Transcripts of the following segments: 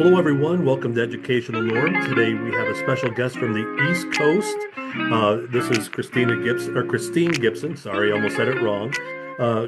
Hello, everyone. Welcome to Educational Norm. Today we have a special guest from the East Coast. This is Kristine Gibson. Sorry, I almost said it wrong.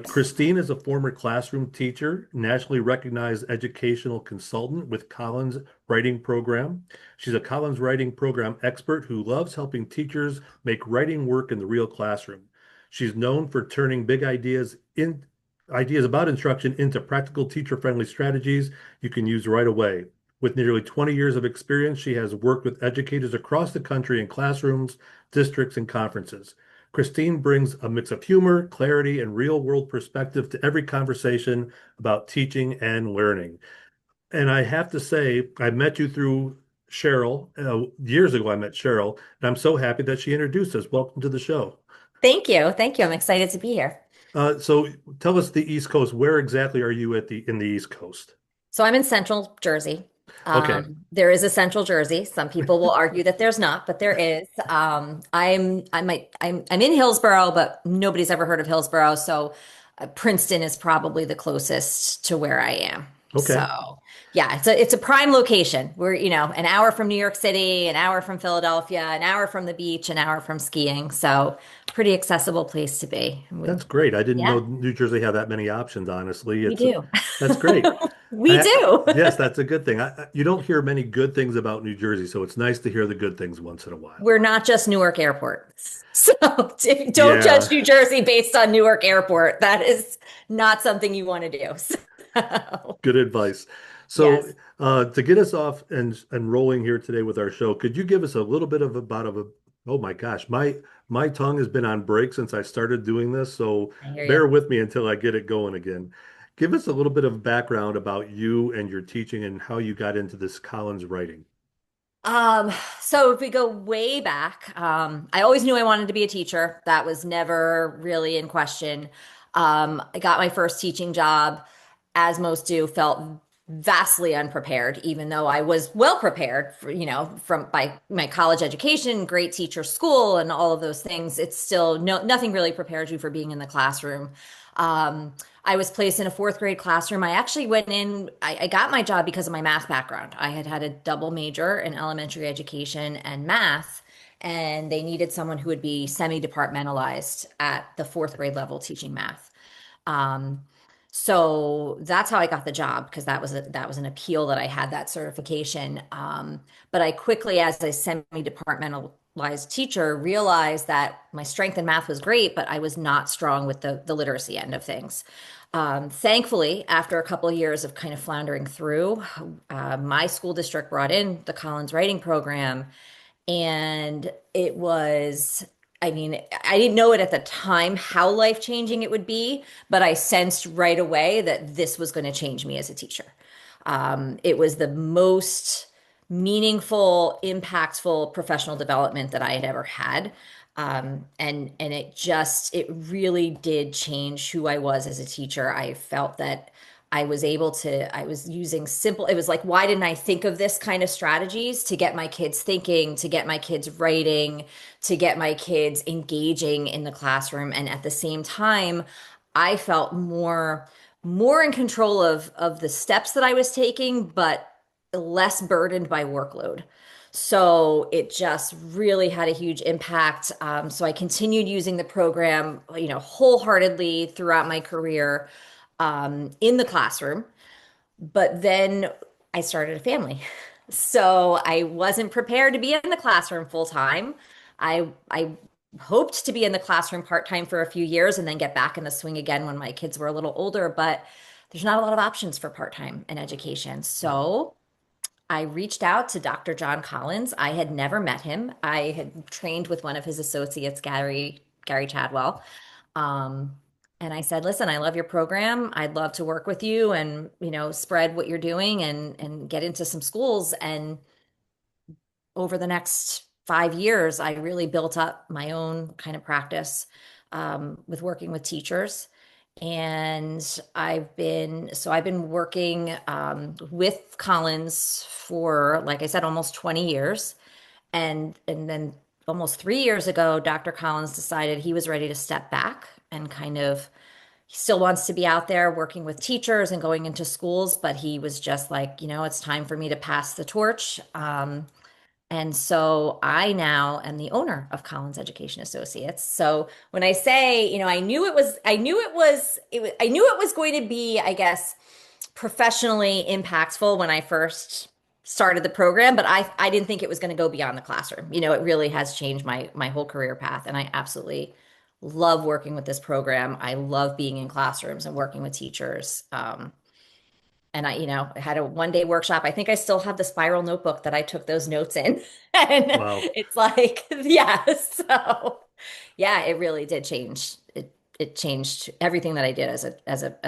Kristine is a former classroom teacher, nationally recognized educational consultant with Collins Writing Program. She's a Collins Writing Program expert who loves helping teachers make writing work in the real classroom. She's known for turning big ideas about instruction into practical teacher-friendly strategies you can use right away. With nearly 20 years of experience, she has worked with educators across the country in classrooms, districts, and conferences. Kristine brings a mix of humor, clarity, and real-world perspective to every conversation about teaching and learning. And I have to say, I met you through Cheryl. Years ago, I met Cheryl, and I'm so happy that she introduced us. Welcome to the show. Thank you. Thank you. I'm excited to be here. So tell us the East Coast. Where exactly are you in the East Coast? So I'm in Central Jersey. Okay. There is a Central Jersey. Some people will argue that there's not, but there is. I'm in Hillsborough, but nobody's ever heard of Hillsborough. So Princeton is probably the closest to where I am. Okay. So yeah, it's a prime location. We're, an hour from New York City, an hour from Philadelphia, an hour from the beach, an hour from skiing. So pretty accessible place to be. That's great. I didn't know Yeah, New Jersey had that many options, honestly. we do. That's great. We do. Yes, that's a good thing. You don't hear many good things about New Jersey, so it's nice to hear the good things once in a while. We're not just Newark Airport. So don't judge Yeah, New Jersey based on Newark Airport. That is not something you want to do. So, good advice. So, yes. to get us off and rolling here today with our show, could you give us a little bit oh my gosh, my tongue has been on break since I started doing this, so I hear you. bear with me until I get it going again. Give us a little bit of background about you and your teaching and how you got into this Collins writing. Um, so if we go way back, I always knew I wanted to be a teacher. That was never really in question. I got my first teaching job, as most do, felt vastly unprepared, even though I was well prepared for, from by my college education, great teacher school, and all of those things. It's still nothing really prepares you for being in the classroom. Um, I was placed in a fourth grade classroom. I actually went in, I got my job because of my math background. I had had a double major in elementary education and math, and they needed someone who would be semi-departmentalized at the fourth grade level teaching math. Um, so that's how I got the job because that was an appeal that I had that certification. But I quickly, as a semi-departmentalized teacher, realized that my strength in math was great, but I was not strong with the literacy end of things. Thankfully, after a couple of years of kind of floundering through, my school district brought in the Collins Writing Program, and it was, I mean, I didn't know it at the time how life-changing it would be, but I sensed right away that this was going to change me as a teacher. It was the most meaningful, impactful professional development that I had ever had. And it really did change who I was as a teacher. I felt that I was using simple, it was like, why didn't I think of this kind of strategies to get my kids thinking, to get my kids writing, to get my kids engaging in the classroom? And at the same time, I felt more in control of the steps that I was taking, but less burdened by workload. So it just really had a huge impact. So I continued using the program, wholeheartedly throughout my career in the classroom. But then I started a family. So I wasn't prepared to be in the classroom full time. I hoped to be in the classroom part time for a few years and then get back in the swing again when my kids were a little older, but there's not a lot of options for part time in education. So I reached out to Dr. John Collins. I had never met him. I had trained with one of his associates, Gary Chadwell. Um, and I said, listen, I love your program. I'd love to work with you and, spread what you're doing and get into some schools. And over the next 5 years, I really built up my own kind of practice with working with teachers. And I've been working with Collins for, like I said, almost 20 years. And then almost 3 years ago, Dr. Collins decided he was ready to step back and kind of he still wants to be out there working with teachers and going into schools, but he was just like, it's time for me to pass the torch. And so I now am the owner of Collins Education Associates. So when I say, I knew it was going to be, I guess, professionally impactful when I first started the program, but I didn't think it was going to go beyond the classroom. It really has changed my whole career path, and I absolutely love working with this program. I love being in classrooms and working with teachers. And I had a 1 day workshop. I think I still have the spiral notebook that I took those notes in. And Wow. it's like, yeah, so yeah, it really did change. It changed everything that I did as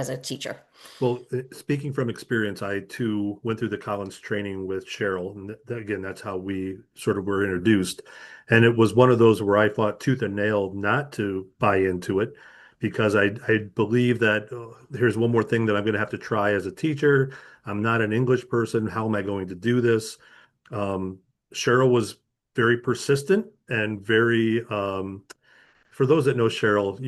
a teacher. Well, speaking from experience, I too went through the Collins training with Cheryl. And again, that's how we sort of were introduced. And it was one of those where I fought tooth and nail not to buy into it because I believe that here's one more thing that I'm going to have to try as a teacher. I'm not an English person. How am I going to do this? Um, Cheryl was very persistent and very for those that know Cheryl,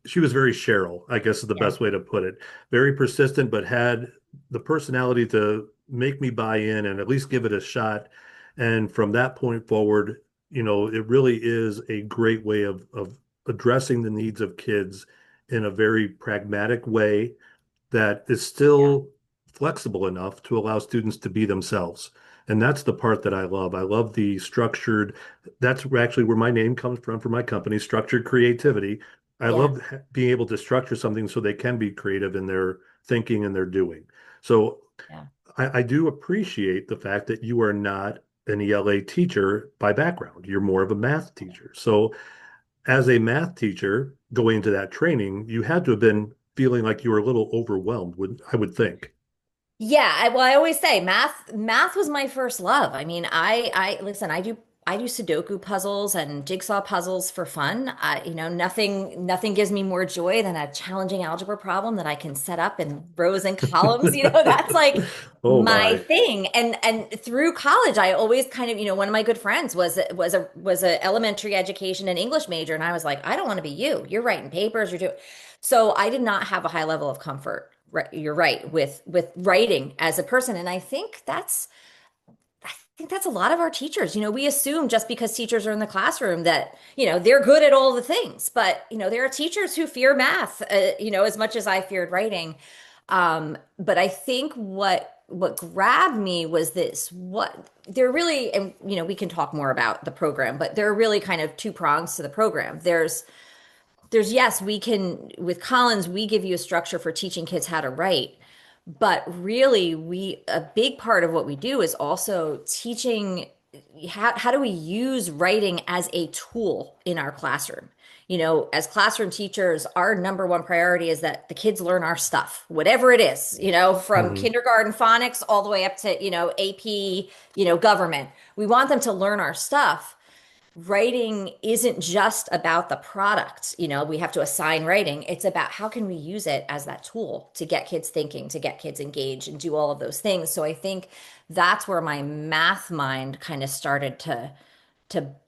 she was very Cheryl, I guess is the Yeah. best way to put it. Very persistent, but had the personality to make me buy in and at least give it a shot. And from that point forward, it really is a great way of addressing the needs of kids in a very pragmatic way that is Yeah. still flexible enough to allow students to be themselves. And that's the part that I love. I love the structured, that's actually where my name comes from for my company, structured creativity. I Yeah. love being able to structure something so they can be creative in their thinking and their doing. So Yeah. I do appreciate the fact that you are not an ELA teacher by background. You're more of a math teacher. So as a math teacher going into that training, you had to have been feeling like you were a little overwhelmed, I would think. Yeah, well, I always say math was my first love. I mean, I listen, I do Sudoku puzzles and jigsaw puzzles for fun. Nothing gives me more joy than a challenging algebra problem that I can set up in rows and columns. That's like Oh my my. thing. And through college, I always kind of, one of my good friends was a elementary education and English major, and I was like, I don't want to be you. You're writing papers, you're doing. So I did not have a high level of comfort. Right, you're right with writing as a person, and I think that's a lot of our teachers. We assume just because teachers are in the classroom that they're good at all the things, but there are teachers who fear math, as much as I feared writing. But I think what grabbed me was this. What they're really, and we can talk more about the program, but there are really kind of two prongs to the program. There's yes, we can with Collins, we give you a structure for teaching kids how to write. But really, a big part of what we do is also teaching how do we use writing as a tool in our classroom. As classroom teachers, our number one priority is that the kids learn our stuff, whatever it is, from Mhm. kindergarten phonics all the way up to, AP, government. We want them to learn our stuff. Writing isn't just about the product. We have to assign writing. It's about how can we use it as that tool to get kids thinking, to get kids engaged and do all of those things. So I think that's where my math mind kind of started to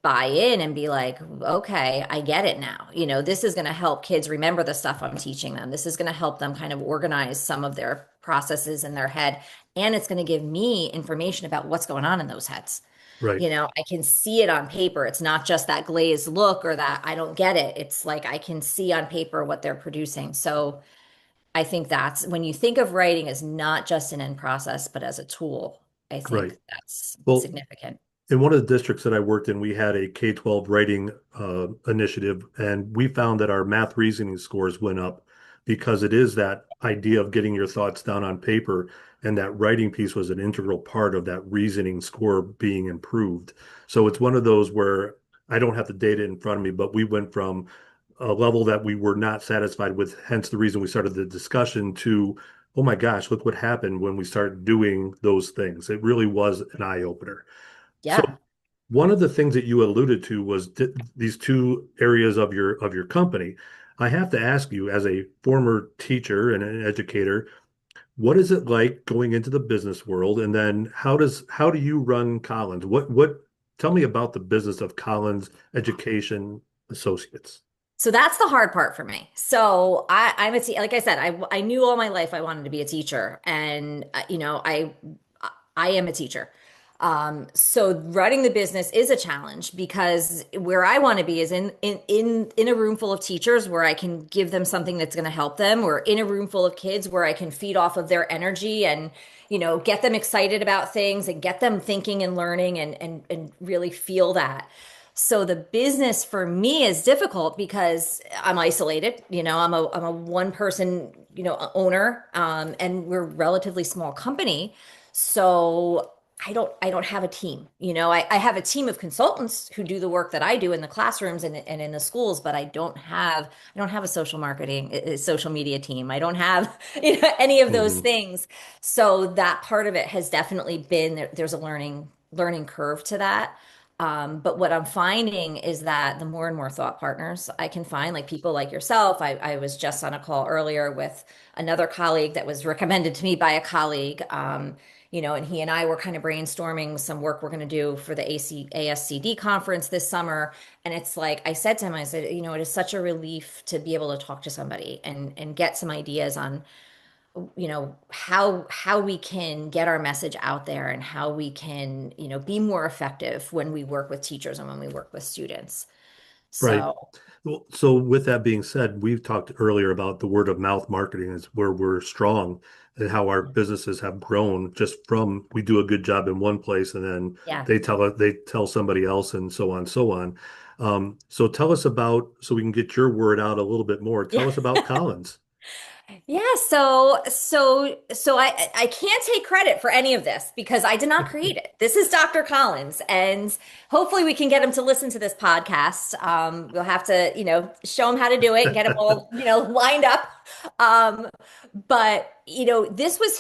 buy in and be like, okay, I get it now. This is going to help kids remember the stuff I'm teaching them. This is going to help them kind of organize some of their processes in their head. And it's going to give me information about what's going on in those heads. Right. I can see it on paper. It's not just that glazed look or that I don't get it. It's like I can see on paper what they're producing. So I think that's when you think of writing as not just an end process, but as a tool, I Right. think that's Well, significant. in one of the districts that I worked in, we had a K-12 writing initiative, and we found that our math reasoning scores went up because it is that idea of getting your thoughts down on paper, and that writing piece was an integral part of that reasoning score being improved. So it's one of those where I don't have the data in front of me, but we went from a level that we were not satisfied with, hence the reason we started the discussion, to, oh my gosh, look what happened when we started doing those things. It really was an eye opener. So Yeah. one of the things that you alluded to was these two areas of your company. I have to ask you, as a former teacher and an educator, what is it like going into the business world, and then how do you run Collins? What tell me about the business of Collins Education Associates. So that's the hard part for me. So I'm a like I said, I knew all my life I wanted to be a teacher, and I am a teacher. So running the business is a challenge because where I want to be is in a room full of teachers where I can give them something that's going to help them, or in a room full of kids where I can feed off of their energy and get them excited about things and get them thinking and learning and really feel that. So the business for me is difficult because I'm isolated. I'm a one person, owner, and we're a relatively small company. So I don't have a team. I have a team of consultants who do the work that I do in the classrooms and in the schools, but I don't have a social marketing, social media team. I don't have any of those Hmm. things. So that part of it has definitely been there's a learning curve to that. But what I'm finding is that the more and more thought partners I can find, like people like yourself, I was just on a call earlier with another colleague that was recommended to me by a colleague, and he and I were kind of brainstorming some work we're going to do for the ASCD conference this summer. And it's like I said to him, I said, it is such a relief to be able to talk to somebody and get some ideas on how we can get our message out there and how we can be more effective when we work with teachers and when we work with students. Right. So Well, so with that being said, we've talked earlier about the word of mouth marketing is where we're strong and how our businesses have grown just from we do a good job in one place and then yeah. they tell somebody else and so on, so on. So tell us about so we can get your word out a little bit more. Yeah. Tell us about Collins. Yeah, so I can't take credit for any of this because I did not create it. This is Dr. Collins, and hopefully we can get him to listen to this podcast. We'll have to, show him how to do it and get him all, lined up. Um, but this was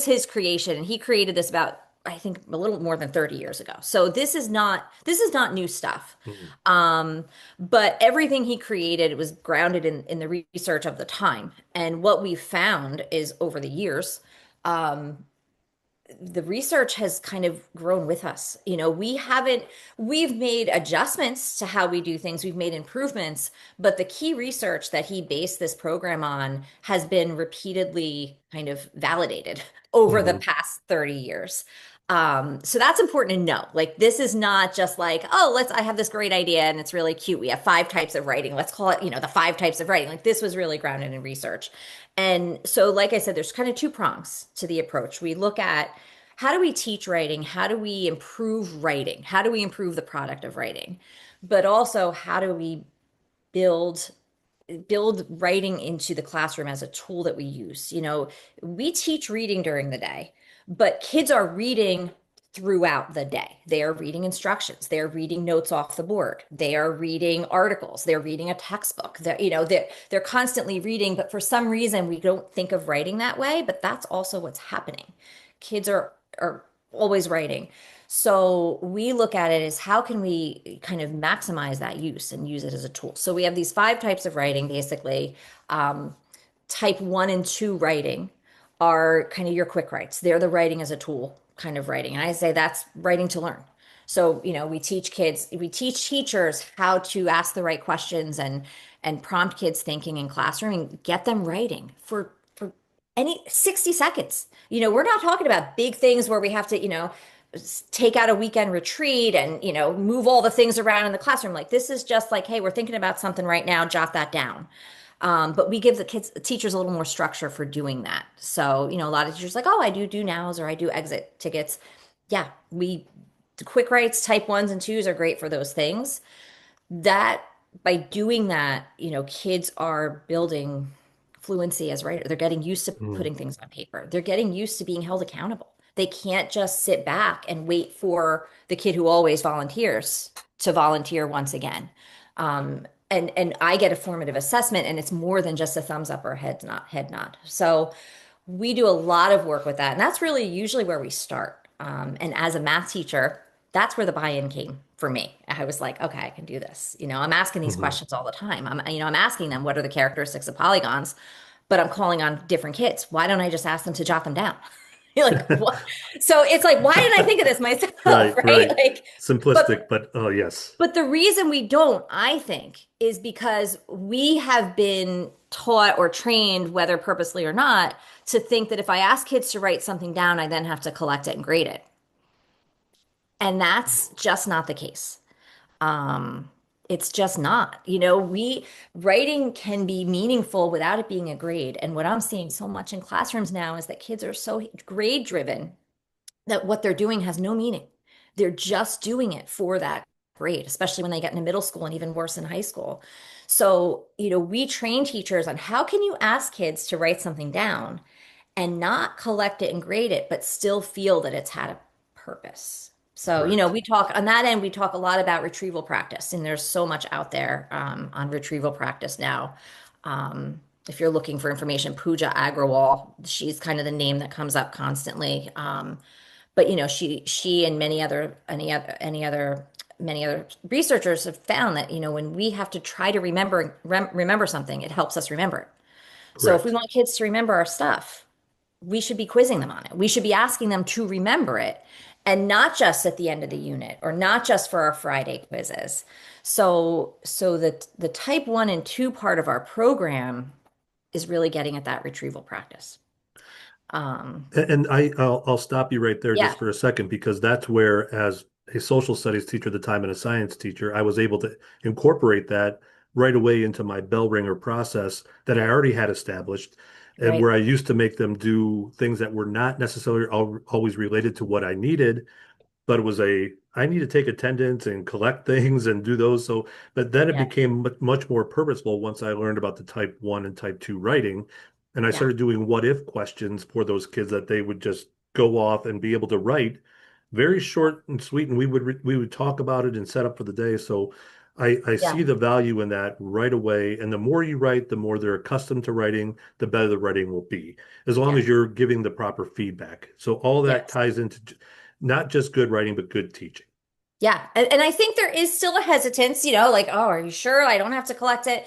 his creation, and he created this about I think a little more than 30 years ago. So this is not new stuff. Mhm. Um, but everything he created was grounded in the research of the time. And what we found is over the years, um, the research has kind of grown with us. We've made adjustments to how we do things, we've made improvements, but the key research that he based this program on has been repeatedly kind of validated over the Mhm. past 30 years. So that's important to know. Like, this is not just like, oh, I have this great idea and it's really cute. We have five types of writing. Let's call it, the five types of writing. Like, this was really grounded in research. And so, like I said, there's kind of two prongs to the approach. We look at how do we teach writing? How do we improve writing? How do we improve the product of writing? But also, how do we build build writing into the classroom as a tool that we use? We teach reading during the day, but kids are reading throughout the day. They are reading instructions. They are reading notes off the board. They are reading articles. They're reading a textbook. They're constantly reading, but for some reason we don't think of writing that way, but that's also what's happening. Kids are always writing. So we look at it as how can we kind of maximize that use and use it as a tool. So we have these five types of writing, basically. Um, Type one and two writing are kind of your quick writes. They're the writing as a tool kind of writing. And I say that's writing to learn. So, we teach teachers how to ask the right questions and prompt kids thinking in classroom and get them writing for any 60 seconds. We're not talking about big things where we have to, take out a weekend retreat and, move all the things around in the classroom. Like, this is just like, hey, we're thinking about something right now, jot that down. But we give teachers a little more structure for doing that. So, a lot of teachers are like, oh, I do nows or I do exit tickets. Yeah, the quick writes, type ones and twos are great for those things. That by doing that, kids are building fluency as writer. They're getting used to Mhm. putting things on paper. They're getting used to being held accountable. They can't just sit back and wait for the kid who always volunteers to volunteer once again. And I get a formative assessment, and it's more than just a thumbs up or a head nod. So we do a lot of work with that, and that's really usually where we start. And as a math teacher, that's where the buy-in came for me. I was like, okay, I can do this. I'm asking these Mhm. questions all the time. I'm asking them what are the characteristics of polygons, but I'm calling on different kids. Why don't I just ask them to jot them down? Like, what? So it's like, why didn't I think of this myself, Right, right? right. Like, but Simplistic, but oh yes. but the reason we don't, I think, is because we have been taught or trained, whether purposely or not, to think that if I ask kids to write something down, I then have to collect it and grade it. And that's just not the case. Um, it's just not. We writing can be meaningful without it being a grade. And what I'm seeing so much in classrooms now is that kids are so grade driven that what they're doing has no meaning. They're just doing it for that grade, especially when they get into middle school and even worse in high school. So, we train teachers on how can you ask kids to write something down and not collect it and grade it, but still feel that it's had a purpose. So, Correct. we talk on that end, we talk a lot about retrieval practice, and there's so much out there on retrieval practice now. If you're looking for information, Pooja Agrawal, she's kind of the name that comes up constantly. But she and many other researchers have found that when we have to try to remember something, it helps us remember it. So if we Correct. want kids to remember our stuff, we should be quizzing them on it. We should be asking them to remember it, and not just at the end of the unit or not just for our Friday quizzes. So that the type 1 and 2 part of our program is really getting at that retrieval practice. Um, And I'll stop you right there yeah, just for a second because that's where, as a social studies teacher at the time and a science teacher, I was able to incorporate that right away into my bell ringer process that I already had established, and right. where I used to make them do things that were not necessarily always related to what I needed, but it was I need to take attendance and collect things and do those. So, but then it Yeah, became much more purposeful once I learned about the type 1 and type 2 writing. And I yeah, started doing what if questions for those kids that they would just go off and be able to write very short and sweet. And we would talk about it and set up for the day. So I yeah, see the value in that right away. And the more you write, the more they're accustomed to writing, the better the writing will be, as long yeah, as you're giving the proper feedback. So all that yes. ties into not just good writing, but good teaching. Yeah. And I think there is still a hesitance, like, oh, are you sure I don't have to collect it?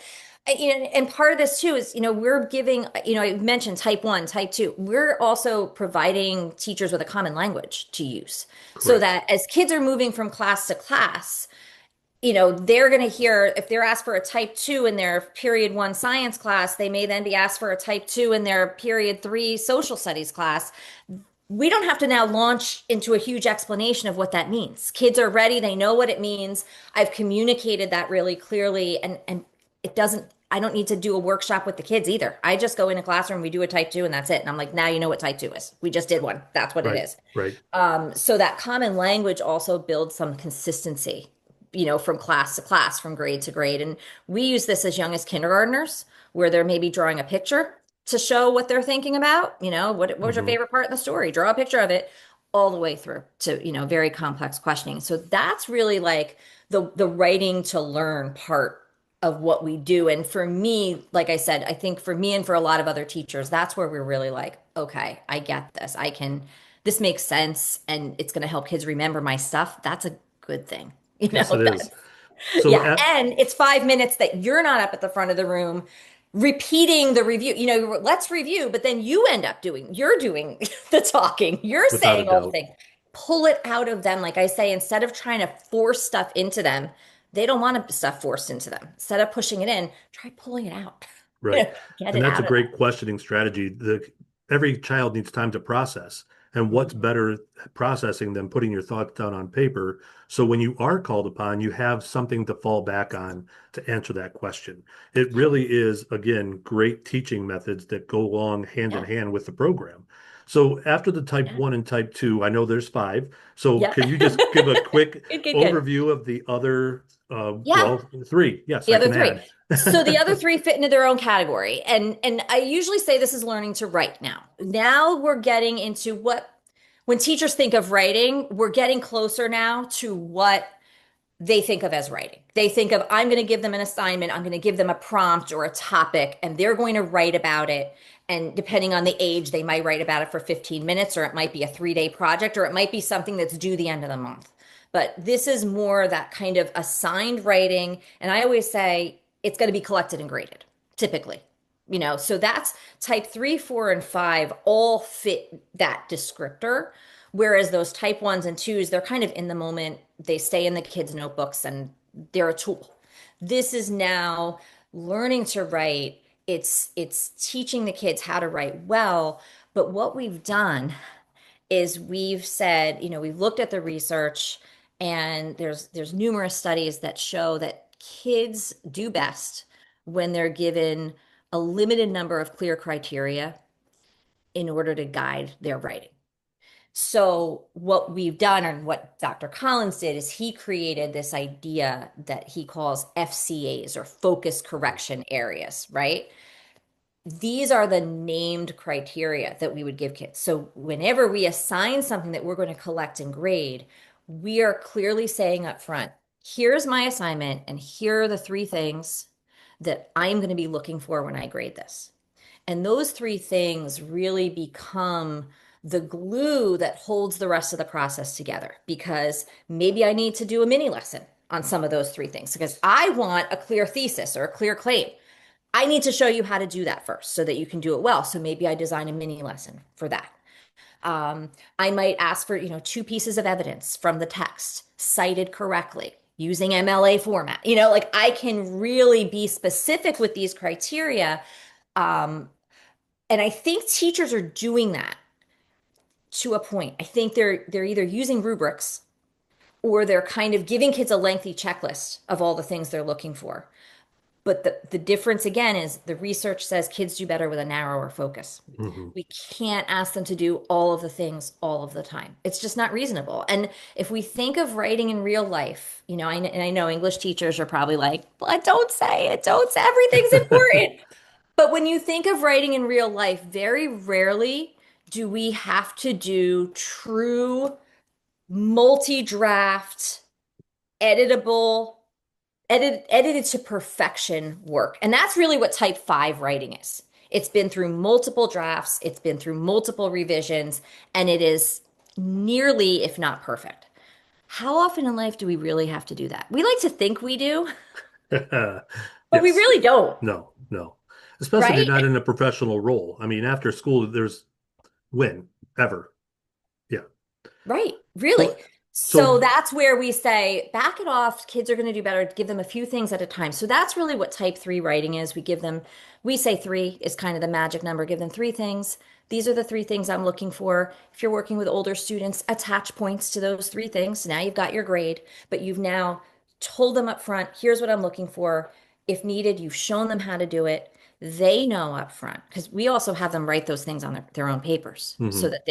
And part of this too is, we're giving, I mentioned type 1, type 2. We're also providing teachers with a common language to use so Correct. that as kids are moving from class to class, they're going to hear if they're asked for a type 2 in their period 1 science class, they may then be asked for a type 2 in their period 3 social studies class. We don't have to now launch into a huge explanation of what that means. Kids are ready, they know what it means. I've communicated that really clearly, and it doesn't I don't need to do a workshop with the kids either. I just go in a classroom, we do a type 2 and that's it. And I'm like, now you know what type 2 is. We just did one. That's what it Right. is. Right. So that common language also builds some consistency, from class to class, from grade to grade. And we use this as young as kindergartners, where they're maybe drawing a picture to show what they're thinking about. What was your Hmm. favorite part in the story? Draw a picture of it all the way through to, very complex questioning. So that's really like the writing to learn part of what we do. And for me, like I said, I think for me and for a lot of other teachers, that's where we're really like, okay, I get this. This makes sense and it's going to help kids remember my stuff. That's a good thing. Yes, it is. That's So, yeah. And it's 5 minutes that you're not up at the front of the room repeating the review. Let's review, but then you're doing the talking. You're without a saying all the doubt. things. Pull it out of them. Like I say, instead of trying to force stuff into them, they don't want stuff forced into them. Instead of pushing it in, try pulling it out. Right. Get And it that's a out of great questioning strategy. Every child needs time to process. And what's them. better at processing than putting your thoughts down on paper? So when you are called upon, you have something to fall back on to answer that question. It really is, again, great teaching methods that go along hand in Yeah. hand with the program. So after the type Yeah. 1 and type 2, I know there's 5. So Yeah. can you just give a quick Good, good, good. overview of the other, Yeah. well, 3? Yes, The I other can three. add. So the other three fit into their own category. And I usually say this is learning to write now. Now we're getting into when teachers think of writing, we're getting closer now to what they think of as writing. They think of, I'm going to give them an assignment, I'm going to give them a prompt or a topic, and they're going to write about it. And depending on the age, they might write about it for 15 minutes, or it might be a 3-day project, or it might be something that's due the end of the month. But this is more that kind of assigned writing. And I always say it's going to be collected and graded, typically. So that's type 3, 4, and 5 all fit that descriptor. Whereas those type 1s and 2s, they're kind of in the moment. They stay in the kids' notebooks and they're a tool. This is now learning to write. It's teaching the kids how to write well. But what we've done is we've said, we've looked at the research and there's numerous studies that show that kids do best when they're given a limited number of clear criteria in order to guide their writing. So what we've done and what Dr. Collins did is he created this idea that he calls FCAs or focus correction areas, right? These are the named criteria that we would give kids. So whenever we assign something that we're going to collect and grade, we are clearly saying up front, here's my assignment, and here are the three things that I'm going to be looking for when I grade this. And those three things really become the glue that holds the rest of the process together because maybe I need to do a mini lesson on some of those three things because I want a clear thesis or a clear claim. I need to show you how to do that first so that you can do it well. So maybe I design a mini lesson for that. I might ask for, two pieces of evidence from the text cited correctly using MLA format. Like I can really be specific with these criteria. And I think teachers are doing that to a point. I think they're either using rubrics or they're kind of giving kids a lengthy checklist of all the things they're looking for. But the difference again is the research says kids do better with a narrower focus. Hmm. We can't ask them to do all of the things all of the time. It's just not reasonable. And if we think of writing in real life, and I know English teachers are probably like, but don't say it, don't say everything's important. But when you think of writing in real life, very rarely do we have to do true multi-draft, editable edited to perfection work. And that's really what type 5 writing is. It's been through multiple drafts, it's been through multiple revisions, and it is nearly, if not perfect. How often in life do we really have to do that? We like to think we do, but we Yes. really don't, No, no. Especially if you're right? not in a professional role. I mean, after school, there's when, ever. Yeah. Right, So, really. So so, that's where we say, back it off. Kids are going to do better. Give them a few things at a time. So that's really what type 3 writing is. We say three is kind of the magic number. Give them three things. These are the three things I'm looking for. If you're working with older students, attach points to those three things. Now you've got your grade, but you've now told them up front, here's what I'm looking for. If needed, you've shown them how to do it. They know up front because we also have them write those things on their own papers so mhm, that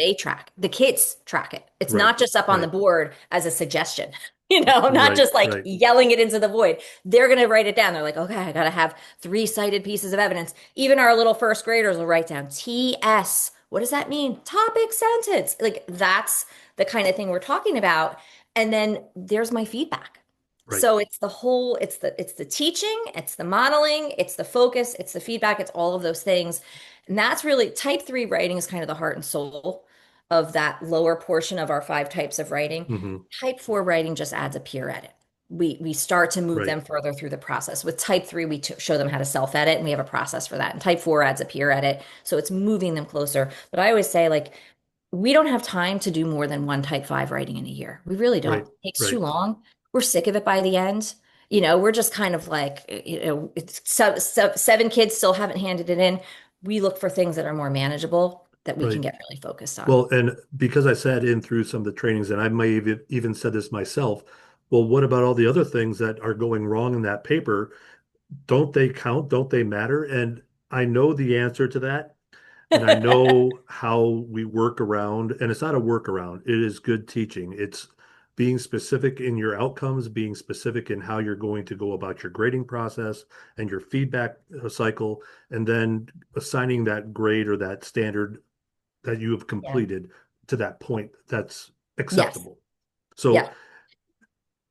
the kids track it. It's right, not just up on the right, board as a suggestion, not right, just like right, yelling it into the void. They're going to write it down. They're like, okay, I got to have three cited pieces of evidence. Even our little first graders will write down TS. What does that mean? Topic sentence. Like that's the kind of thing we're talking about. And then there's my feedback. right. So it's the teaching, it's the modeling, it's the focus, it's the feedback, it's all of those things. And that's really type 3 writing is kind of the heart and soul of that lower portion of our 5 types of writing. Hmm. Type 4 writing just adds a peer edit. We start to move Right, them further through the process. With type 3, we show them how to self edit, and we have a process for that. And type 4 adds a peer edit. So it's moving them closer. But I always say, like, we don't have time to do more than one type 5 writing in a year. We really don't. right, It takes too right, long. We're sick of it by the end. We're just kind of like, it's seven kids still haven't handed it in. We look for things that are more manageable that we can right. get really focused on. Well, and because I sat in through some of the trainings, and I may have even said this myself, well, what about all the other things that are going wrong in that paper? Don't they count? Don't they matter? And I know the answer to that. And I know how we work around, and it's not a workaround. It is good teaching. It's being specific in your outcomes, being specific in how you're going to go about your grading process and your feedback cycle, and then assigning that grade or that standard that you have Yeah. completed to that point that's Yes. acceptable. So Yeah.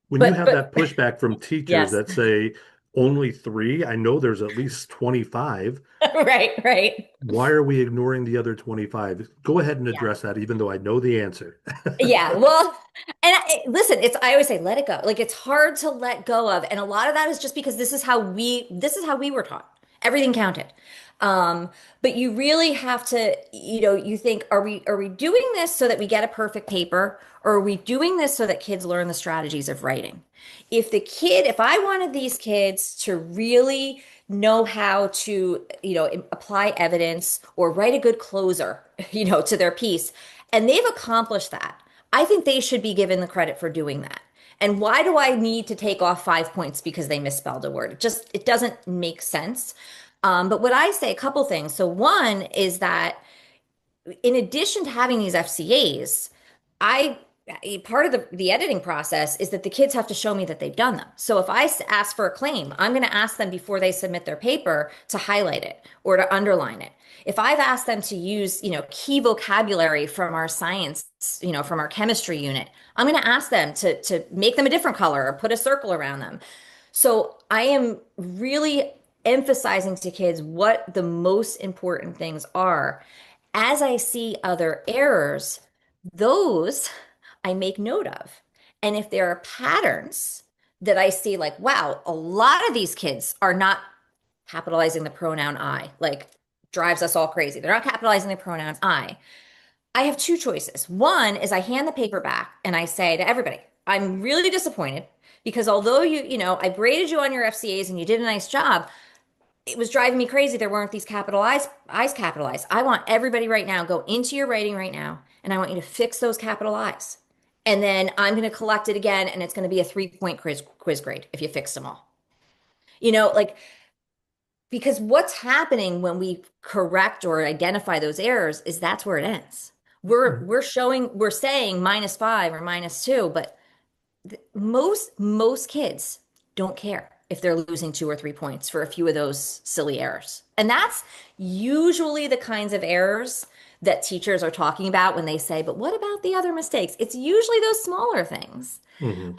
when you But have but that pushback from teachers yes. that say only three, I know there's at least 25. Right, right. Why are we ignoring the other 25? Go ahead and address that, even though I know the answer. Yeah, well, and listen, I always say let it go. Like it's hard to let go of, and a lot of that is just because this is how we were taught. Everything counted. Um, but you really have to, you think, are we doing this so that we get a perfect paper, or are we doing this so that kids learn the strategies of writing? If I wanted these kids to really know how to, apply evidence or write a good closer, to their piece, and they've accomplished that, I think they should be given the credit for doing that. And why do I need to take off 5 points because they misspelled a word? It doesn't make sense. But what I say, a couple things. So one is that in addition to having these FCAs, I part of the editing process is that the kids have to show me that they've done them. So if I ask for a claim, I'm going to ask them before they submit their paper to highlight it or to underline it. If I've asked them to use, key vocabulary from our science, from our chemistry unit, I'm going to ask them to make them a different color or put a circle around them. So I am really emphasizing to kids what the most important things are. As I see other errors, those I make note of. And if there are patterns that I see, like, wow, a lot of these kids are not capitalizing the pronoun I, like drives us all crazy. They're not capitalizing the pronouns I have two choices. One is I hand the paper back and I say to everybody, I'm really disappointed because although I graded you on your FCAs and you did a nice job, it was driving me crazy. There weren't these capital I's capitalized. I want everybody right now, go into your writing right now, and I want you to fix those capital I's. And then I'm going to collect it again, and it's going to be a 3 point quiz grade if you fix them all. Like, because what's happening when we correct or identify those errors is that's where it ends. We're saying -5 or -2, but most kids don't care if they're losing 2 or 3 points for a few of those silly errors. And that's usually the kinds of errors that teachers are talking about when they say, but what about the other mistakes? It's usually those smaller things. Hmm.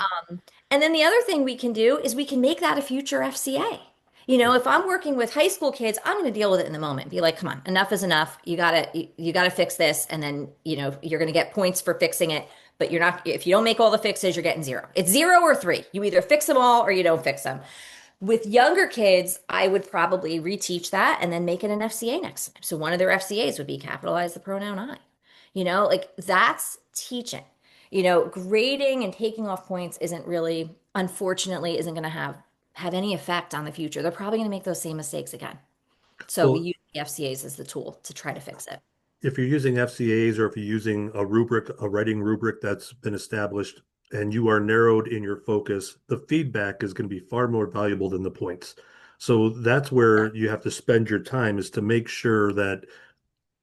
And then the other thing we can do is we can make that a future FCA. If I'm working with high school kids, I'm going to deal with it in the moment. Be like, come on, enough is enough. You gotta fix this, and then you're going to get points for fixing it. But you're not. If you don't make all the fixes, you're getting zero. It's 0 or 3. You either fix them all or you don't fix them. With younger kids, I would probably reteach that and then make it an FCA next time. So one of their FCAs would be capitalize the pronoun I. Like that's teaching. Grading and taking off points isn't really, unfortunately, isn't going to have any effect on the future. They're probably going to make those same mistakes again. So we Well, use the FCAs as the tool to try to fix it. if you're using FCAs or if you're using a rubric, a writing rubric that's been established, and you are narrowed in your focus, the feedback is going to be far more valuable than the points. So that's where you have to spend your time, is to make sure that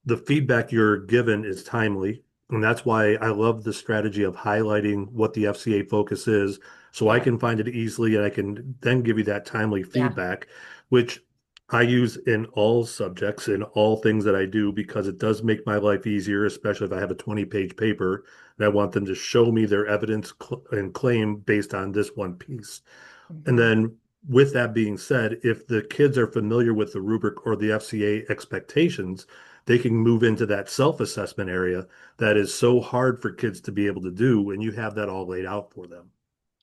the feedback you're given is timely. And that's why I love the strategy of highlighting what the FCA focus is, so I Yeah. can find it easily and I can then give you that timely Yeah. feedback, which I use in all subjects, in all things that I do, because it does make my life easier, especially if I have a 20-page paper and I want them to show me their evidence and claim based on this one piece. And Mhm. then, with that being said, if the kids are familiar with the rubric or the FCA expectations, they can move into that self-assessment area that is so hard for kids to be able to do, and you have that all laid out for them.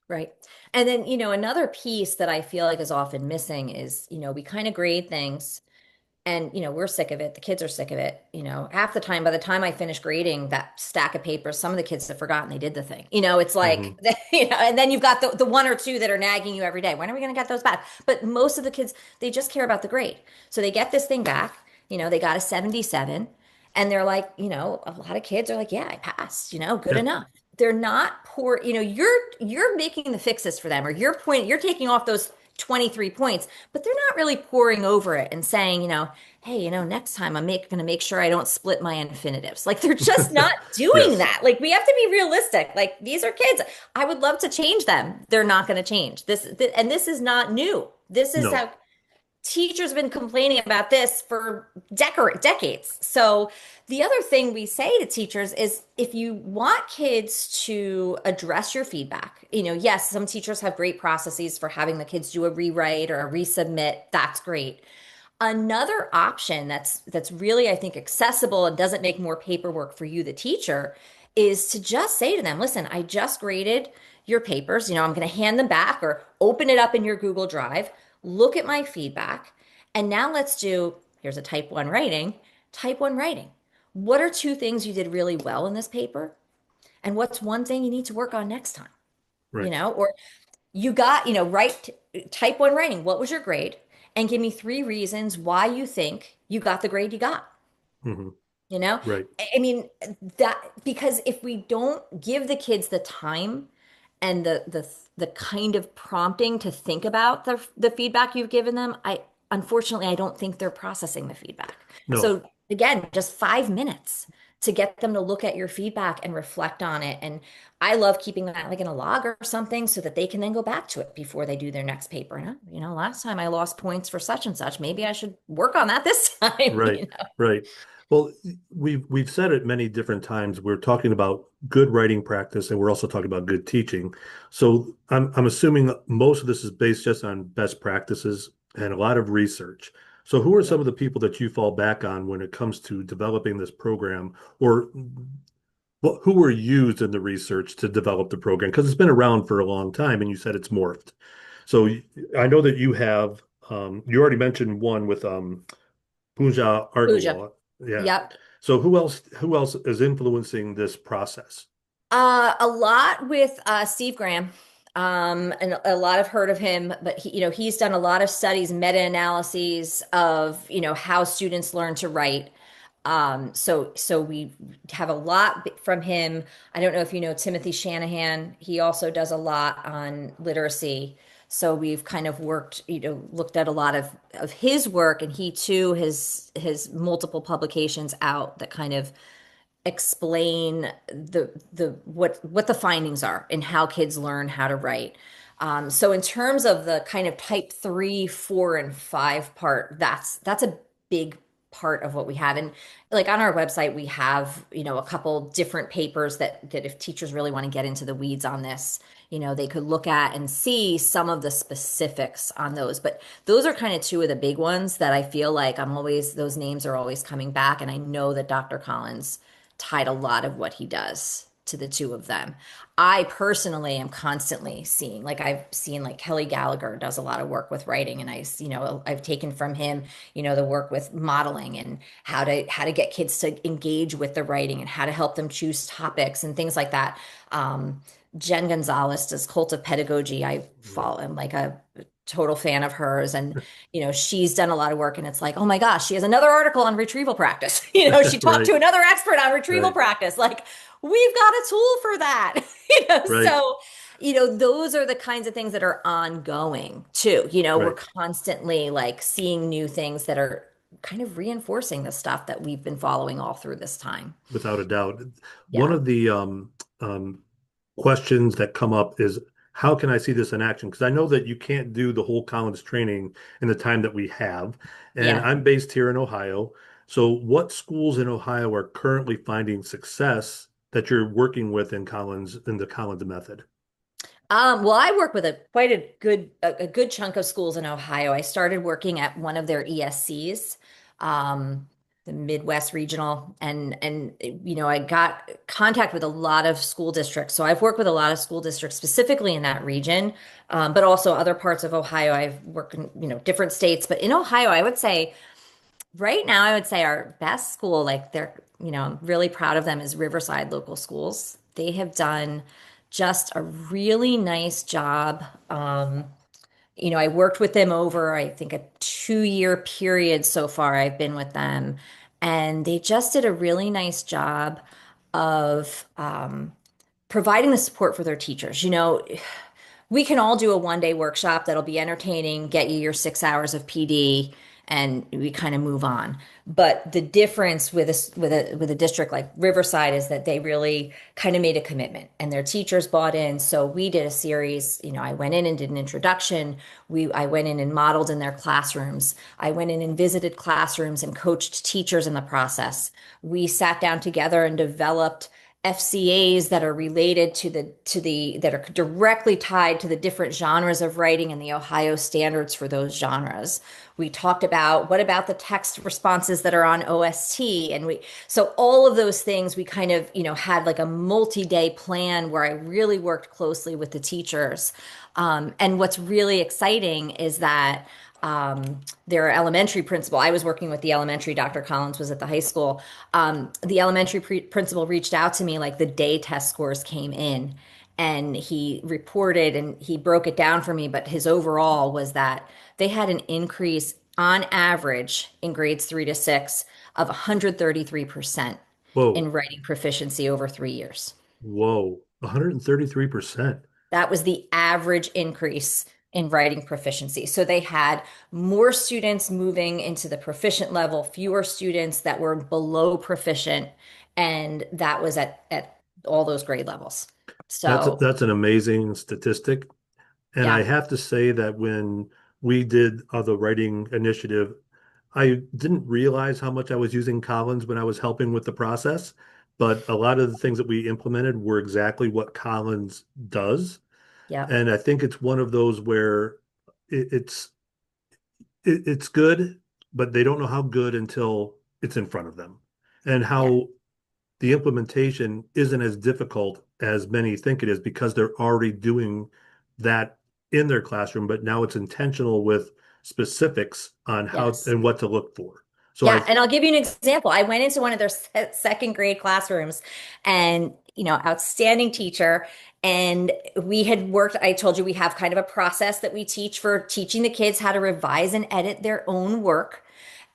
Right. And then, another piece that I feel like is often missing is, we kind of grade things and, we're sick of it. The kids are sick of it. Half the time, by the time I finish grading that stack of papers, some of the kids have forgotten they did the thing. It's like, Hmm. and then you've got the one or two that are nagging you every day. When are we going to get those back? But most of the kids, they just care about the grade. So they get this thing back, they got a 77, and they're like, a lot of kids are like, yeah, I passed, good Yeah. enough. They're not poor, you're making the fixes for them, or you're taking off those 23 points, but they're not really poring over it and saying, hey, next time I'm going to make sure I don't split my infinitives. Like they're just not doing Yes. that. Like we have to be realistic. Like these are kids. I would love to change them. They're not going to change. And this is not new. This is No. how teachers have been complaining about this for decades. So the other thing we say to teachers is if you want kids to address your feedback, yes, some teachers have great processes for having the kids do a rewrite or a resubmit. That's great. Another option that's really, I think, accessible and doesn't make more paperwork for you, the teacher, is to just say to them, listen, I just graded your papers. I'm going to hand them back or open it up in your Google Drive, look at my feedback, and now let's do here's a type one writing, type one writing. What are two things you did really well in this paper? And what's one thing you need to work on next time? Right. Or you got, write type one writing. What was your grade? And give me three reasons why you think you got the grade you got. Hmm. You know, Right. I mean that because if we don't give the kids the time and the kind of prompting to think about the feedback you've given them, I unfortunately I don't think they're processing the feedback. No. So again, just 5 minutes to get them to look at your feedback and reflect on it. And I love keeping that like in a log or something so that they can then go back to it before they do their next paper. And last time I lost points for such and such. Maybe I should work on that this time, Right. Right. Well, we've said it many different times. We're talking about good writing practice, and we're also talking about good teaching. So I'm assuming most of this is based just on best practices and a lot of research. So who are Yeah. some of the people that you fall back on when it comes to developing this program, or who were used in the research to develop the program? Because it's been around for a long time, and you said it's morphed. So I know that you have you already mentioned one with Pooja Pooja. Agarwal. Yeah. Yep. So who else is influencing this process? A lot with Steve Graham. And a lot have heard of him, but he's done a lot of studies, meta-analyses of, how students learn to write. So we have a lot from him. I don't know if you know Timothy Shanahan. He also does a lot on literacy. So we've kind of worked, looked at a lot of his work, and he too has multiple publications out that kind of explain the what the findings are and how kids learn how to write. So in terms of the kind of type three, four, and five part, that's a big part of what we have. And like on our website, we have, a couple different papers that if teachers really want to get into the weeds on this, they could look at and see some of the specifics on those. But those are kind of two of the big ones that I feel like those names are always coming back. And I know that Dr. Collins tied a lot of what he does to the two of them. I personally am constantly seeing, like I've seen like Kelly Gallagher does a lot of work with writing, and I've taken from him, the work with modeling and how to get kids to engage with the writing and how to help them choose topics and things like that. Jen Gonzalez does Cult of Pedagogy. I Right. follow, I'm like a total fan of hers, and she's done a lot of work, and it's like, oh my gosh, she has another article on retrieval practice. She talked Right. to another expert on retrieval Right. practice. Like, we've got a tool for that. Right. So those are the kinds of things that are ongoing too. We're Right. constantly like seeing new things that are kind of reinforcing the stuff that we've been following all through this time. Without a doubt. One Yeah. of the questions that come up is how can I see this in action? Because I know that you can't do the whole Collins training in the time that we have. And Yeah. I'm based here in Ohio. So what schools in Ohio are currently finding success that you're working with in the Collins method? Well, I work with quite a good chunk of schools in Ohio. I started working at one of their ESCs, the Midwest Regional, and I got contact with a lot of school districts. So I've worked with a lot of school districts specifically in that region, but also other parts of Ohio. I've worked in different states, but in Ohio, I would say right now, I would say our best school, like I'm really proud of them, is Riverside Local Schools. They have done just a really nice job. I worked with them over, I think, a 2-year period so far. I've been with them, and they just did a really nice job of providing the support for their teachers. We can all do a 1-day workshop that'll be entertaining, get you your 6 hours of PD, and we kind of move on. But the difference with a district like Riverside is that they really kind of made a commitment, and their teachers bought in. So we did a series. I went in and did an introduction. I went in and modeled in their classrooms. I went in and visited classrooms and coached teachers in the process. We sat down together and developed FCAs that are related that are directly tied to the different genres of writing and the Ohio standards for those genres. We talked about what about the text responses that are on OST, and so all of those things we kind of had like a multi-day plan where I really worked closely with the teachers. And what's really exciting is that their elementary principal. I was working with the elementary. Dr. Collins was at the high school. The elementary principal reached out to me like the day test scores came in, and he reported and he broke it down for me. But his overall was that they had an increase on average in grades 3 to 6 of 133% Whoa, in writing proficiency over 3 years. whoa, 133%. That was the average increase in writing proficiency. So they had more students moving into the proficient level, fewer students that were below proficient, and that was at all those grade levels. So, That's an amazing statistic. And I yeah, have to say that when we did the writing initiative, I didn't realize how much I was using Collins when I was helping with the process. But a lot of the things that we implemented were exactly what Collins does. yep, And I think it's one of those where it, it's it's good, but they don't know how good until it's in front of them, and yeah, how the implementation isn't as difficult as many think it is because they're already doing that in their classroom, but now it's intentional with specifics on how yes. and what to look for. So Yeah, I, and I'll give you an example. I went into one of their second grade classrooms and, outstanding teacher. And we had worked, I told you we have kind of a process that we teach for teaching the kids how to revise and edit their own work.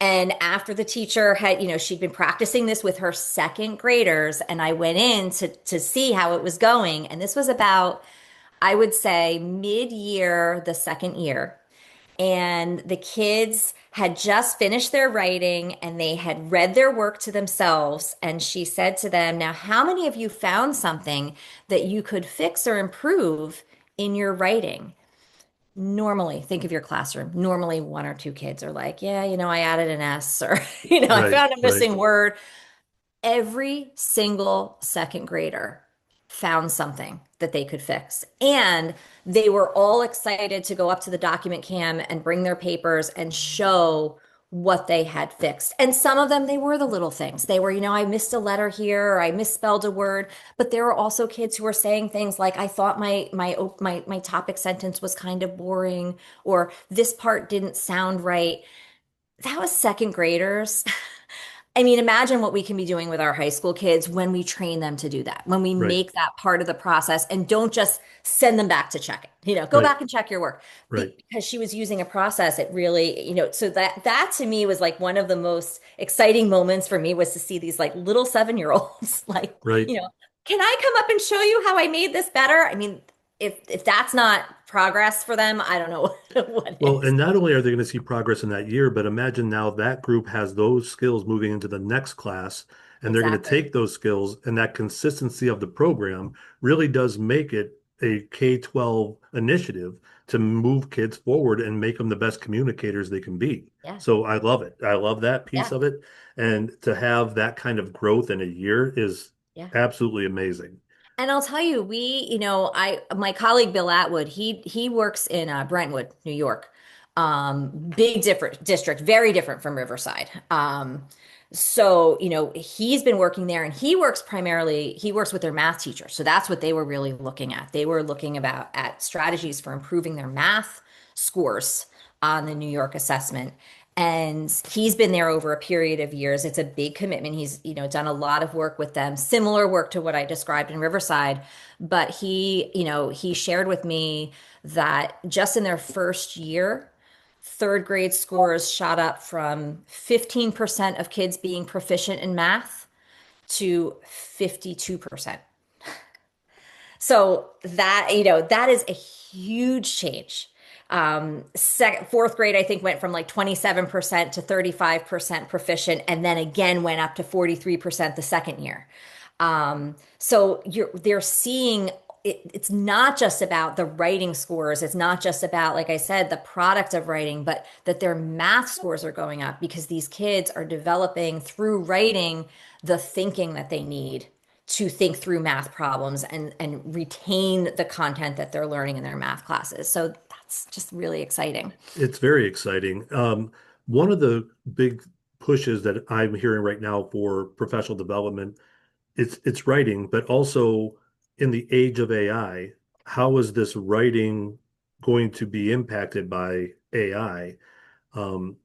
And after the teacher had, she'd been practicing this with her second graders, and I went in to see how it was going. And this was about, I would say, mid-year, the second year, and the kids had just finished their writing and they had read their work to themselves. And she said to them, "Now, how many of you found something that you could fix or improve in your writing?" Normally, think of your classroom. Normally, one or two kids are like, "Yeah, I added an S," or, "I right, found a right, missing word." Every single second grader found something that they could fix. And they were all excited to go up to the document cam and bring their papers and show what they had fixed. And some of them, they were the little things. They were, I missed a letter here, or I misspelled a word. But there were also kids who were saying things like, "I thought my topic sentence was kind of boring," or "this part didn't sound right." That was second graders. I mean, imagine what we can be doing with our high school kids when we train them to do that, when we right, make that part of the process and don't just send them back to check it. Go right, back and check your work. right. Because she was using a process, it really, so that to me was like one of the most exciting moments for me, was to see these like little 7-year-olds like, Right. you know, "Can I come up and show you how I made this better?" I mean, if that's not progress for them, I don't know what Well, is. and not only are they going to see progress in that year, but imagine now that group has those skills moving into the next class, and they're going to Exactly. take those skills, and that consistency of the program really does make it a K-12 initiative to move kids forward and make them the best communicators they can be. Yeah. So I love it. I love that piece Yeah. of it. And to have that kind of growth in a year is Yeah. absolutely amazing. And I'll tell you, my colleague Bill Atwood, he works in Brentwood, New York. Big different district, very different from Riverside. So, he's been working there, and he works with their math teacher. So that's what they were really looking at. They were looking at strategies for improving their math scores on the New York assessment. And he's been there over a period of years. It's a big commitment. He's, done a lot of work with them, similar work to what I described in Riverside. But he shared with me that just in their first year, third grade scores shot up from 15% of kids being proficient in math to 52%. So that is a huge change. Fourth grade, I think, went from like 27% to 35% proficient, and then again went up to 43% the second year. So they're seeing it's not just about the writing scores. It's not just about, like I said, the product of writing, but that their math scores are going up because these kids are developing through writing the thinking that they need to think through math problems and retain the content that they're learning in their math classes. So that's just really exciting. It's very exciting. One of the big pushes that I'm hearing right now for professional development, it's writing, but also in the age of AI, how is this writing going to be impacted by AI? Um,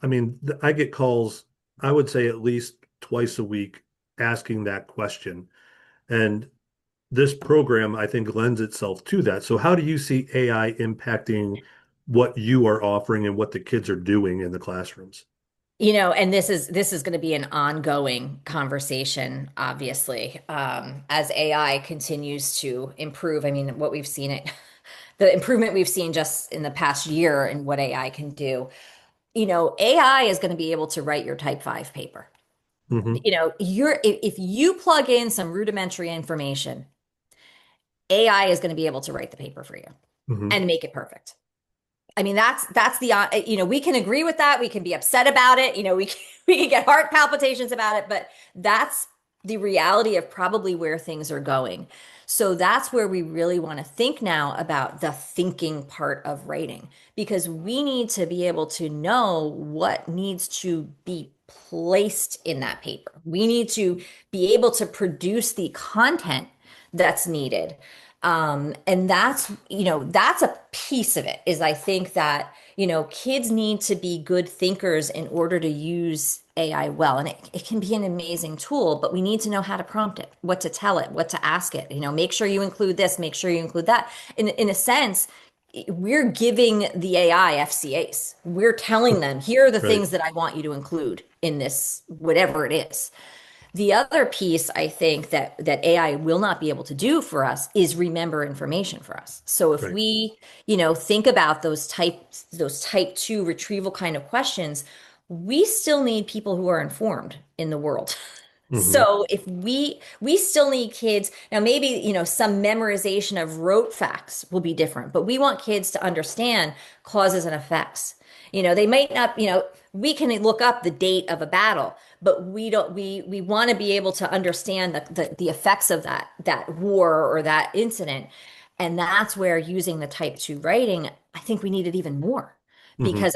I mean, I get calls, I would say at least twice a week asking that question. And this program, I think, lends itself to that. So how do you see AI impacting what you are offering and what the kids are doing in the classrooms? And this is going to be an ongoing conversation, obviously, as AI continues to improve. I mean, what we've seen it, the improvement we've seen just in the past year in what AI can do. AI is going to be able to write your type 5 paper. Hmm. If you plug in some rudimentary information, AI is going to be able to write the paper for you Hmm. and make it perfect. I mean, that's we can agree with that. We can be upset about it. We can get heart palpitations about it, but that's the reality of probably where things are going. So that's where we really want to think now about the thinking part of writing, because we need to be able to know what needs to be placed in that paper. We need to be able to produce the content that's needed. And that's a piece of it is I think that, kids need to be good thinkers in order to use AI well. And it can be an amazing tool, but we need to know how to prompt it, what to tell it, what to ask it. Make sure you include this, make sure you include that. In a sense, we're giving the AI FCAs. We're telling them, here are the Right. things that I want you to include in this, whatever it is. The other piece I think that AI will not be able to do for us is remember information for us. So if Right. we, think about those type 2 retrieval kind of questions, we still need people who are informed in the world. Hmm. So if we still need kids, now maybe, some memorization of rote facts will be different, but we want kids to understand causes and effects. They might not, we can look up the date of a battle, but we want to be able to understand the effects of that war or that incident. And that's where using the type 2 writing, I think we need it even more Hmm. because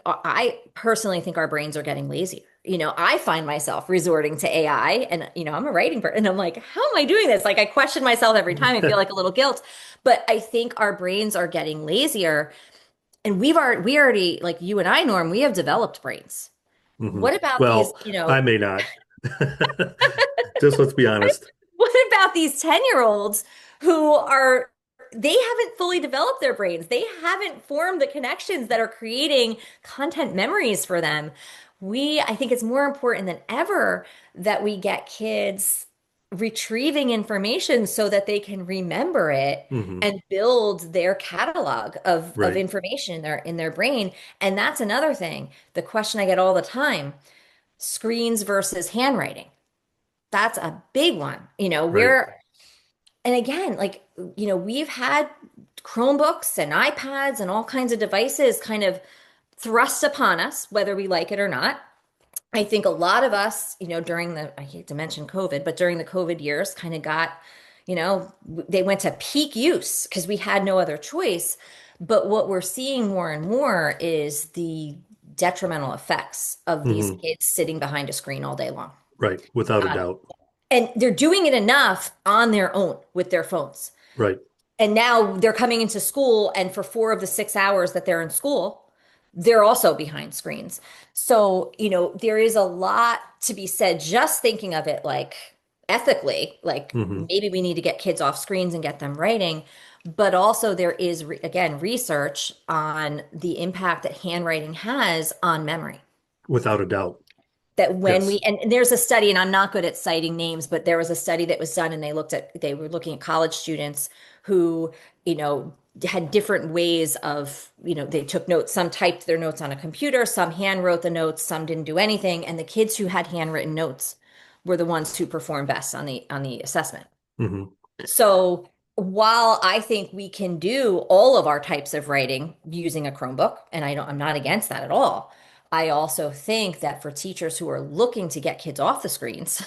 I personally think our brains are getting lazier. I find myself resorting to AI and, I'm a writing person and I'm like, how am I doing this? Like I question myself every time. I feel like a little guilt, but I think our brains are getting lazier and we already, like you and I, Norm, we have developed brains. Hmm. What about these, Well, I may not. Just let's be honest. what about these 10-year-olds who they haven't fully developed their brains. They haven't formed the connections that are creating content memories for them. I think it's more important than ever that we get kids retrieving information so that they can remember it Hmm. and build their catalog of Right. information in their brain. And that's another thing. The question I get all the time, screens versus handwriting. That's a big one. Right. And again, like, we've had Chromebooks and iPads and all kinds of devices kind of thrust upon us, whether we like it or not. I think a lot of us, I hate to mention COVID, but during the COVID years, kind of they went to peak use because we had no other choice. But what we're seeing more and more is the detrimental effects of these Hmm. kids sitting behind a screen all day long. Right. Without a doubt. And they're doing it enough on their own with their phones. Right. And now they're coming into school, and for 4 of the 6 hours that they're in school, they're also behind screens. So, there is a lot to be said just thinking of it like ethically, like Hmm. maybe we need to get kids off screens and get them writing. But also, there is, again, research on the impact that handwriting has on memory Without a doubt. that when we Yes. and there's a study and I'm not good at citing names, but there was a study that was done and they were looking at college students who, had different ways of, they took notes, some typed their notes on a computer, some hand wrote the notes, some didn't do anything, and the kids who had handwritten notes were the ones who performed best on the assessment. Hmm. So while I think we can do all of our types of writing using a Chromebook, and I'm not against that at all, I also think that for teachers who are looking to get kids off the screens,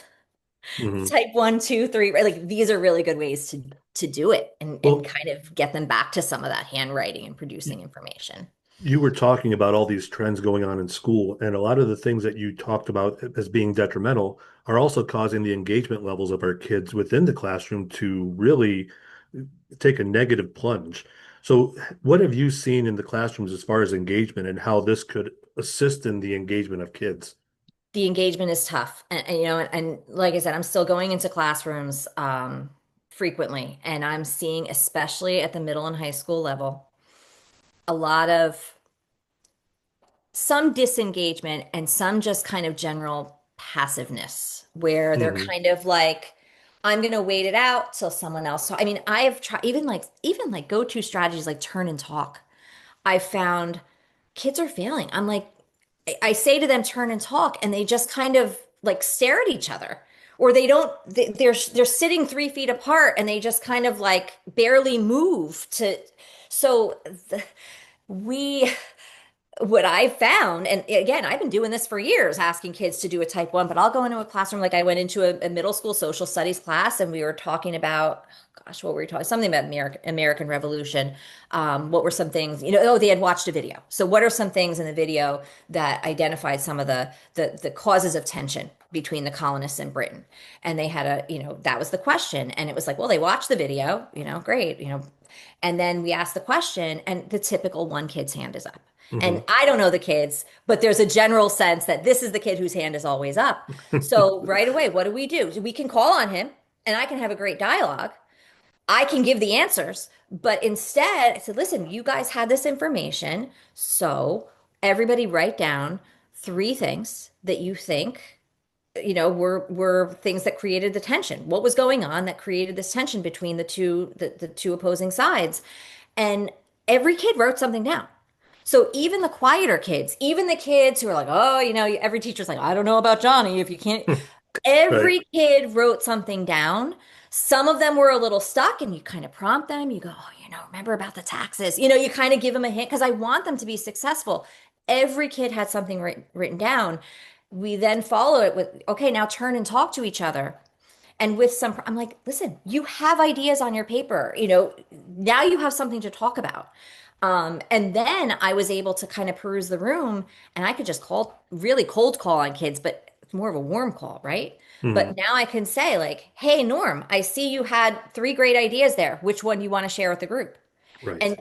Hmm. type 1, 2, 3, right, like these are really good ways to do it and Well, kind of get them back to some of that handwriting and producing information. you were talking about all these trends going on in school, and a lot of the things that you talked about as being detrimental are also causing the engagement levels of our kids within the classroom to really take a negative plunge. So, what have you seen in the classrooms as far as engagement and how this could assist in the engagement of kids? The engagement is tough. And like I said, I'm still going into classrooms frequently, and I'm seeing, especially at the middle and high school level, a lot of some disengagement and some just kind of general passiveness where they're Hmm. kind of like, I'm gonna wait it out till someone else. So I mean, I have tried even like go-to strategies like turn and talk. I found kids are failing. I'm like, I say to them, turn and talk, and they just kind of like stare at each other. Or they don't, they're sitting 3 feet apart and they just kind of like barely move to, so the, we what I found, and again, I've been doing this for years, asking kids to do a type one, but I'll go into a classroom like I went into a middle school social studies class and we were talking about, gosh, what were we talking? Something about American Revolution. What were some things, oh, they had watched a video. So what are some things in the video that identified some of the causes of tension between the colonists and Britain? And they had that was the question. And it was like, well, they watched the video, great, and then we asked the question, and the typical one kid's hand is up. Hmm. And I don't know the kids, but there's a general sense that this is the kid whose hand is always up. So right away, what do? We can call on him and I can have a great dialogue. I can give the answers. But instead, I said, listen, you guys had this information. So everybody write down 3 things that you think were things that created the tension. What was going on that created this tension between the two opposing sides? And every kid wrote something down. So even the quieter kids, even the kids who are like, oh, every teacher's like, I don't know about Johnny if you can't. Right, Every kid wrote something down. Some of them were a little stuck, and you kind of prompt them. You go, oh, remember about the taxes. You kind of give them a hint because I want them to be successful. Every kid had something written down. We then follow it with, okay, now turn and talk to each other. And with some, I'm like, listen, you have ideas on your paper, now you have something to talk about. And then I was able to kind of peruse the room and I could just really cold call on kids, but it's more of a warm call, right? hmm, But now I can say, like, hey, Norm, I see you had 3 great ideas there. Which one do you want to share with the group? right, And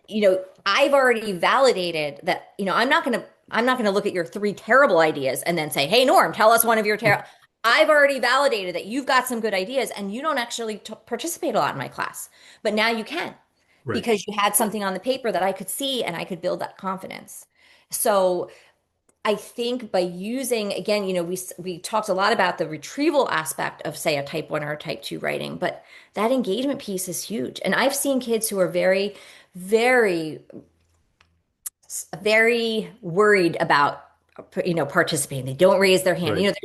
I've already validated that, I'm not gonna look at your 3 terrible ideas and then say, hey, Norm, tell us one of your terrible. I've already validated that you've got some good ideas and you don't actually participate a lot in my class. But now you can right. because you had something on the paper that I could see and I could build that confidence. So I think by using, again, we talked a lot about the retrieval aspect of, say, a type one or a type two writing, but that engagement piece is huge. And I've seen kids who are very, very, very worried about participating. They don't raise their hand. Right.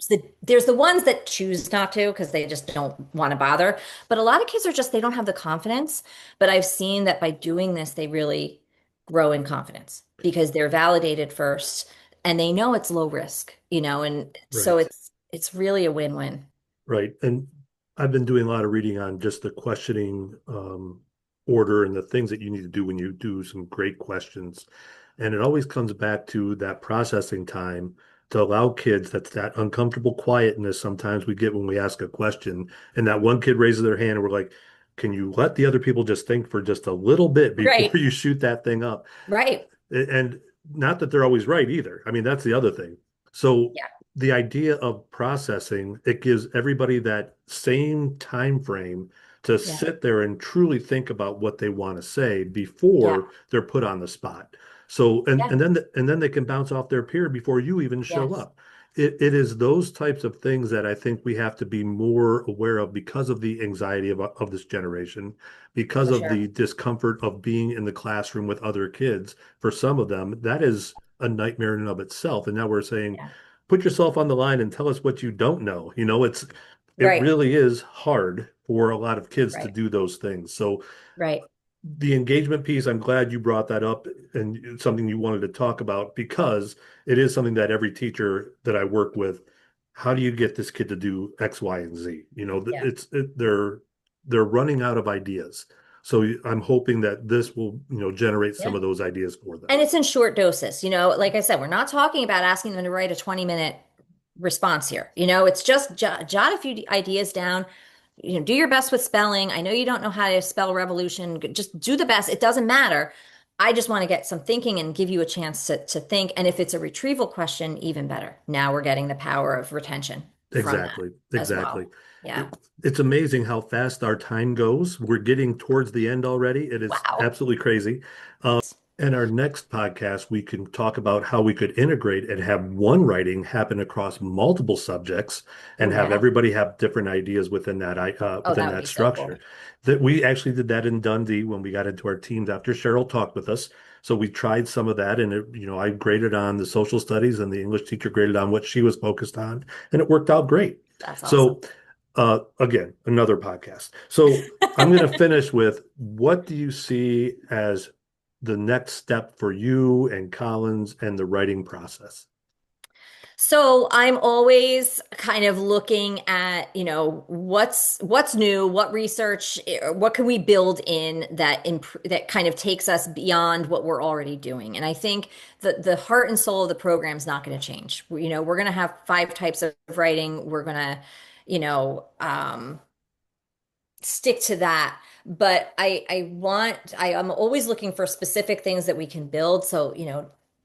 There's the ones that choose not to because they just don't want to bother. But a lot of kids are just they don't have the confidence. But I've seen that by doing this, they really grow in confidence because they're validated first and they know it's low risk, and so Right. it's really a win-win. Right. And I've been doing a lot of reading on just the questioning order and the things that you need to do when you do some great questions. And it always comes back to that processing time to allow kids that uncomfortable quietness sometimes we get when we ask a question. And that one kid raises their hand and we're like, can you let the other people just think for just a little bit before Right, you shoot that thing up? right. And not that they're always right either. I mean, that's the other thing. So Yeah, the idea of processing, it gives everybody that same time frame to yeah, sit there and truly think about what they want to say yeah, before they're put on the spot. So and yeah, and then they can bounce off their peer before you even show yes, up. It is those types of things that I think we have to be more aware of because of the anxiety of this generation, because for of sure. the discomfort of being in the classroom with other kids. For some of them, that is a nightmare in and of itself. And now we're saying, Yeah, put yourself on the line and tell us what you don't know. It right, really is hard for a lot of kids to right, do those things. So right. the engagement piece, I'm glad you brought that up and it's something you wanted to talk about because it is something that every teacher that I work with, how do you get this kid to do X, Y, and Z? Yeah, They're running out of ideas. So I'm hoping that this will, generate some yeah. of those ideas for them. And it's in short doses. Like I said, we're not talking about asking them to write a 20-minute response here. It's just jot a few ideas down. do your best with spelling. I know you don't know how to spell revolution. Just do the best. It doesn't matter. I just want to get some thinking and give you a chance to think. And if it's a retrieval question, even better. Now we're getting the power of retention from that Exactly, as exactly. well. Yeah. It's amazing how fast our time goes. We're getting towards the end already. It is Wow. absolutely crazy. In our next podcast, we can talk about how we could integrate and have one writing happen across multiple subjects Oh, and have yeah. everybody have different ideas Oh, within that would that be so structure. cool. That we actually did that in Dundee when we got into our teams after Cheryl talked with us. So we tried some of that, and I graded on the social studies, and the English teacher graded on what she was focused on, and it worked out great. That's awesome. So, again, another podcast. So I'm going to finish with, what do you see as the next step for you and Collins and the writing process? So I'm always kind of looking at, what's new, what research, what can we build in that kind of takes us beyond what we're already doing. And I think the heart and soul of the program is not going to change. We're going to have five types of writing. We're going to, you know, um, stick to that. But I'm always looking for specific things that we can build. So,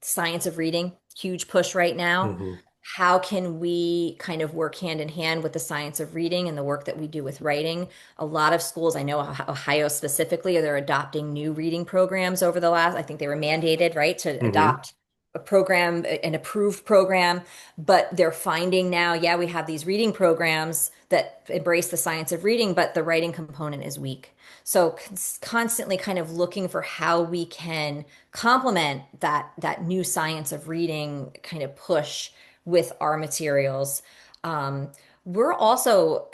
science of reading, huge push right now. Hmm. How can we kind of work hand in hand with the science of reading and the work that we do with writing? A lot of schools, I know Ohio specifically, they're adopting new reading programs over the last, I think they were mandated, right, to Hmm. adopt a program, an approved program, but they're finding now, yeah, we have these reading programs that embrace the science of reading, but the writing component is weak. So constantly kind of looking for how we can complement that new science of reading kind of push with our materials. Um, we're also,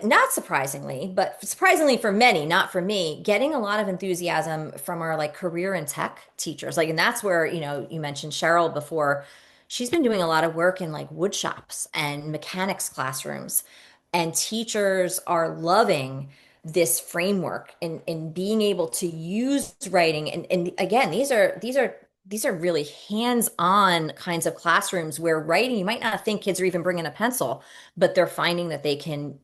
not surprisingly, but surprisingly for many, not for me, getting a lot of enthusiasm from our like career and tech teachers. Like, and that's where, you mentioned Cheryl before. She's been doing a lot of work in like wood shops and mechanics classrooms, and teachers are loving this framework and being able to use writing. And again, these are really hands-on kinds of classrooms where writing, you might not think kids are even bringing a pencil, but they're finding that they can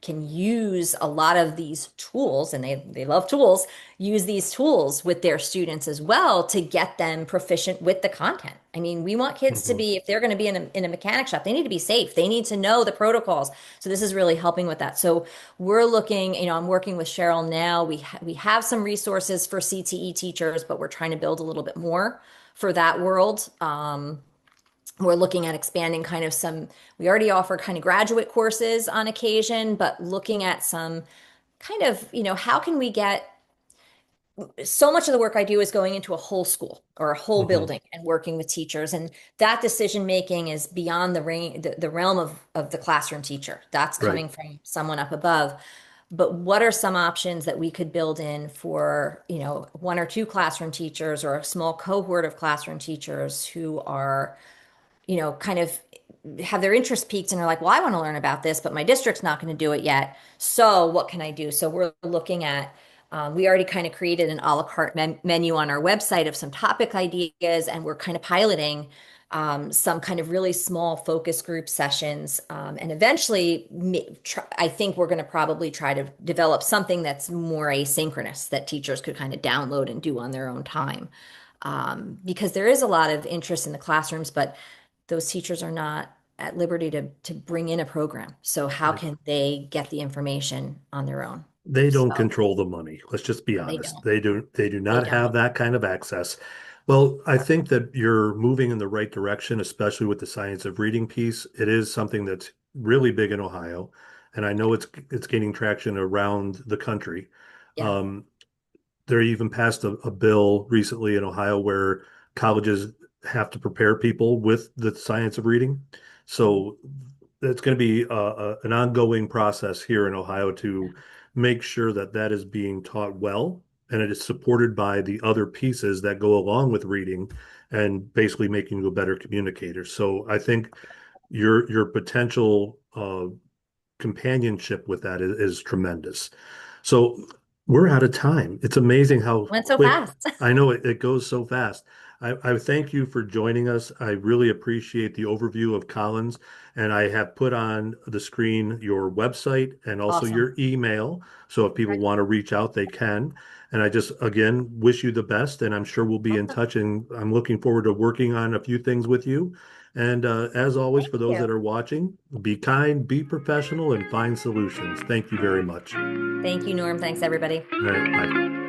use a lot of these tools, and they love tools, use these tools with their students as well to get them proficient with the content. I mean, we want kids to Hmm. be, if they're going to be in a mechanic shop, they need to be safe. They need to know the protocols. So this is really helping with that. So we're looking, I'm working with Cheryl now. We have some resources for CTE teachers, but we're trying to build a little bit more for that world. We're looking at expanding kind of we already offer kind of graduate courses on occasion, but looking at some kind of, how can we get, so much of the work I do is going into a whole school or a whole Hmm. building and working with teachers. And that decision making is beyond the realm of the classroom teacher. That's Right. coming from someone up above. But what are some options that we could build in for, one or two classroom teachers or a small cohort of classroom teachers who are, kind of have their interest peaked and are like, well, I want to learn about this, but my district's not going to do it yet. So what can I do? So we're looking at, we already kind of created an a la carte menu on our website of some topic ideas, and we're kind of piloting some kind of really small focus group sessions. And eventually, I think we're going to probably try to develop something that's more asynchronous that teachers could kind of download and do on their own time. Because there is a lot of interest in the classrooms, but those teachers are not at liberty to bring in a program. So how Right. can they get the information on their own? They So don't control the money. Let's just be they honest. don't. They do They not have don't. that kind of access. Well, I think that you're moving in the right direction, especially with the science of reading piece. It is something that's really big in Ohio, and I know it's gaining traction around the country. Yeah. Um, they even passed a bill recently in Ohio where colleges have to prepare people with the science of reading. So it's going to be an ongoing process here in Ohio to make sure that that is being taught well and it is supported by the other pieces that go along with reading and basically making you a better communicator. So I think your potential companionship with that is tremendous. So We're out of time. It's amazing how Went so quick. fast. I know it goes so fast. I thank you for joining us. I really appreciate the overview of Collins, and I have put on the screen your website and also Awesome. your email. So if people Okay. want to reach out, they can. And I just, again, wish you the best, and I'm sure we'll be in Awesome. touch. And I'm looking forward to working on a few things with you. And as always, Thank for those you. that are watching, be kind, be professional, and find solutions. Thank you very much. Thank you, Norm. Thanks, everybody. All right, bye.